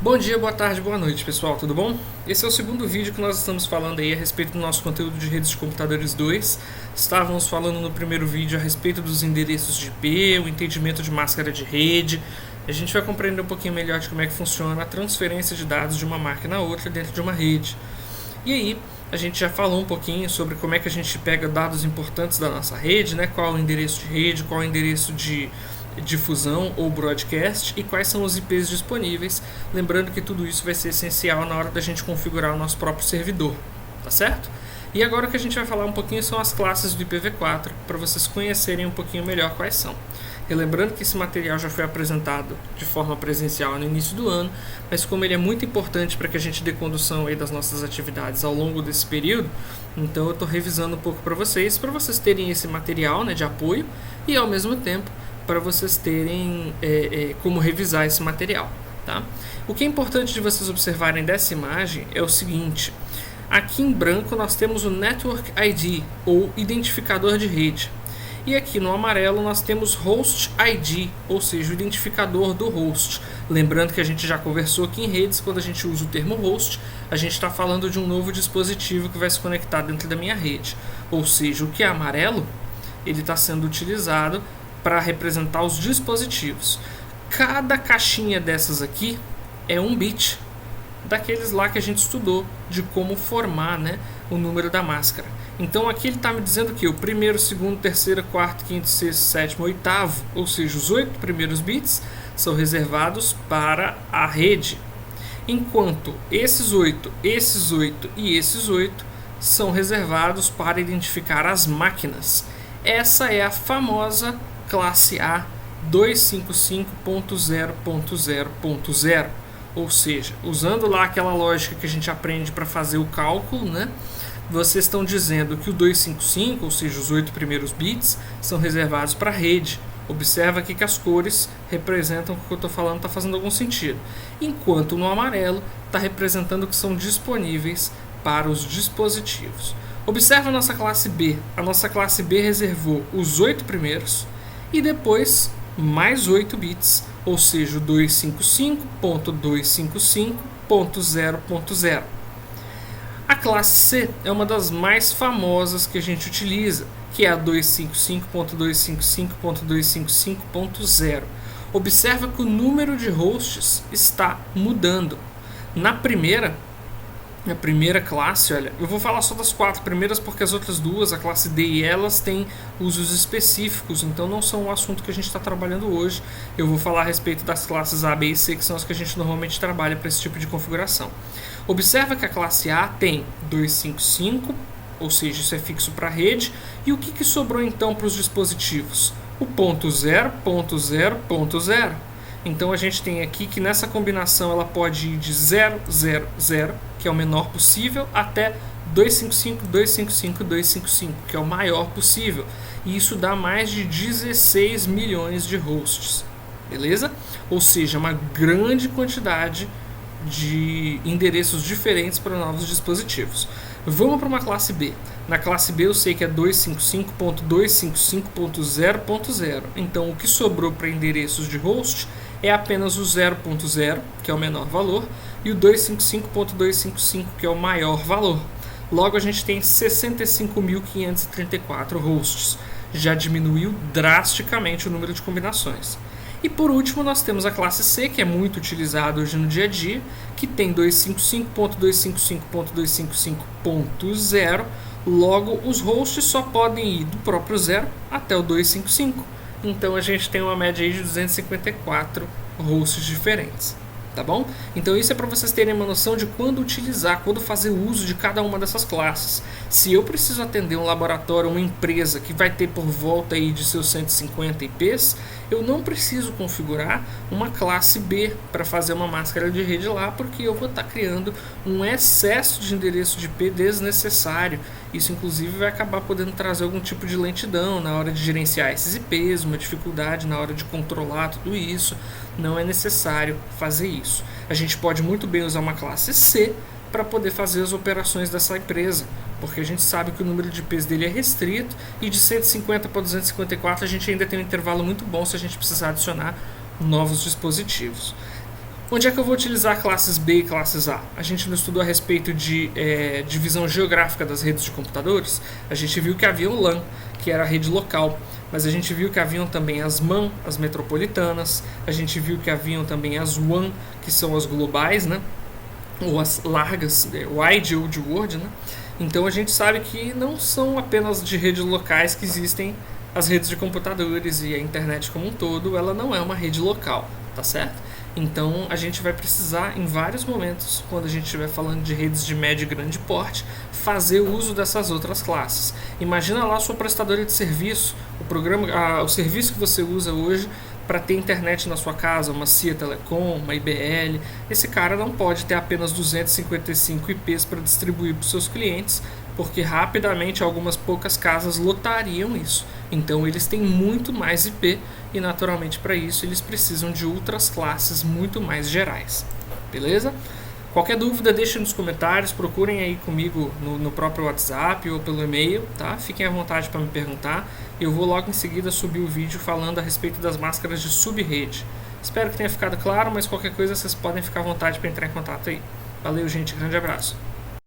Bom dia, boa tarde, boa noite, pessoal, tudo bom? Esse é o segundo vídeo que nós estamos falando aí a respeito do nosso conteúdo de redes de computadores 2. Estávamos falando no primeiro vídeo a respeito dos endereços de IP, o entendimento de máscara de rede. A gente vai compreender um pouquinho melhor de como é que funciona a transferência de dados de uma máquina a outra dentro de uma rede. E aí, a gente já falou um pouquinho sobre como é que a gente pega dados importantes da nossa rede, né? Qual é o endereço de rede, qual é o endereço de difusão ou broadcast e quais são os IPs disponíveis, lembrando que tudo isso vai ser essencial na hora da gente configurar o nosso próprio servidor, tá certo? E agora o que a gente vai falar um pouquinho são as classes do IPv4, para vocês conhecerem um pouquinho melhor quais são. Relembrando que esse material já foi apresentado de forma presencial no início do ano, mas como ele é muito importante para que a gente dê condução aí das nossas atividades ao longo desse período, então eu estou revisando um pouco para vocês terem esse material, né, de apoio e ao mesmo tempo para vocês terem como revisar esse material. Tá? O que é importante de vocês observarem dessa imagem é o seguinte: aqui em branco nós temos o Network ID, ou identificador de rede, e aqui no amarelo nós temos Host ID, ou seja, o identificador do host. Lembrando que a gente já conversou aqui em redes, quando a gente usa o termo host, a gente está falando de um novo dispositivo que vai se conectar dentro da minha rede, ou seja, o que é amarelo, ele está sendo utilizado para representar os dispositivos. Cada caixinha dessas aqui é um bit daqueles lá que a gente estudou de como formar, né, o número da máscara. Então aqui ele está me dizendo que o primeiro, segundo, terceiro, quarto, quinto, sexto, sétimo, oitavo, ou seja, os 8 primeiros bits são reservados para a rede, enquanto esses 8 e esses 8 são reservados para identificar as máquinas. Essa é a famosa classe A 255.0.0.0, ou seja, usando lá aquela lógica que a gente aprende para fazer o cálculo, né? Vocês estão dizendo que o 255, ou seja, os 8 primeiros bits, são reservados para a rede. Observa aqui que as cores representam que o que eu estou falando está fazendo algum sentido, enquanto no amarelo está representando que são disponíveis para os dispositivos. Observa a nossa classe B. A nossa classe B reservou os 8 primeiros e depois mais 8 bits, ou seja, o 255.255.0.0. A classe C é uma das mais famosas que a gente utiliza, que é a 255.255.255.0. Observa que o número de hosts está mudando. Na primeira classe, olha, eu vou falar só das 4 primeiras porque as outras duas, a classe D e elas, têm usos específicos, então não são o assunto que a gente está trabalhando hoje. Eu vou falar a respeito das classes A, B e C, que são as que a gente normalmente trabalha para esse tipo de configuração. Observa que a classe A tem 255, ou seja, isso é fixo para a rede, e o que sobrou então para os dispositivos? O ponto 0.0.0. Então a gente tem aqui que nessa combinação ela pode ir de 000, que é o menor possível, até 255, 255, 255, que é o maior possível. E isso dá mais de 16 milhões de hosts. Beleza? Ou seja, uma grande quantidade de endereços diferentes para novos dispositivos. Vamos para uma classe B. Na classe B eu sei que é 255.255.0.0. Então o que sobrou para endereços de host é apenas o 0.0, que é o menor valor, e o 255.255, que é o maior valor. Logo a gente tem 65.534 hosts. Já diminuiu drasticamente o número de combinações. E por último nós temos a classe C, que é muito utilizada hoje no dia a dia, que tem 255.255.255.0. Logo os hosts só podem ir do próprio 0 até o 255. Então a gente tem uma média aí de 254 hosts diferentes, tá bom? Então isso é para vocês terem uma noção de quando utilizar, quando fazer uso de cada uma dessas classes. Se eu preciso atender um laboratório, uma empresa que vai ter por volta aí de seus 150 IPs, eu não preciso configurar uma classe B para fazer uma máscara de rede lá, porque eu vou estar criando um excesso de endereço de IP desnecessário. Isso inclusive vai acabar podendo trazer algum tipo de lentidão na hora de gerenciar esses IPs, uma dificuldade na hora de controlar tudo isso. Não é necessário fazer isso. A gente pode muito bem usar uma classe C para poder fazer as operações dessa empresa, porque a gente sabe que o número de IPs dele é restrito e de 150 para 254 a gente ainda tem um intervalo muito bom se a gente precisar adicionar novos dispositivos. Onde é que eu vou utilizar classes B e classes A? A gente não estudou a respeito de divisão geográfica das redes de computadores. A gente viu que havia o LAN, que era a rede local, mas a gente viu que haviam também as MAN, as metropolitanas, a gente viu que haviam também as WAN, que são as globais, né? Ou as largas, Wide Old World, né? Então a gente sabe que não são apenas de redes locais que existem as redes de computadores, e a internet como um todo, ela não é uma rede local, tá certo? Então a gente vai precisar em vários momentos, quando a gente estiver falando de redes de médio e grande porte, fazer uso dessas outras classes. Imagina lá a sua prestadora de serviço, o serviço que você usa hoje para ter internet na sua casa, uma CIA Telecom, uma IBL. Esse cara não pode ter apenas 255 IPs para distribuir para os seus clientes, porque rapidamente algumas poucas casas lotariam isso. Então eles têm muito mais IP e naturalmente para isso eles precisam de outras classes muito mais gerais. Beleza? Qualquer dúvida deixem nos comentários, procurem aí comigo no próprio WhatsApp ou pelo e-mail, tá? Fiquem à vontade para me perguntar. Eu vou logo em seguida subir o vídeo falando a respeito das máscaras de subrede. Espero que tenha ficado claro, mas qualquer coisa vocês podem ficar à vontade para entrar em contato aí. Valeu, gente, grande abraço.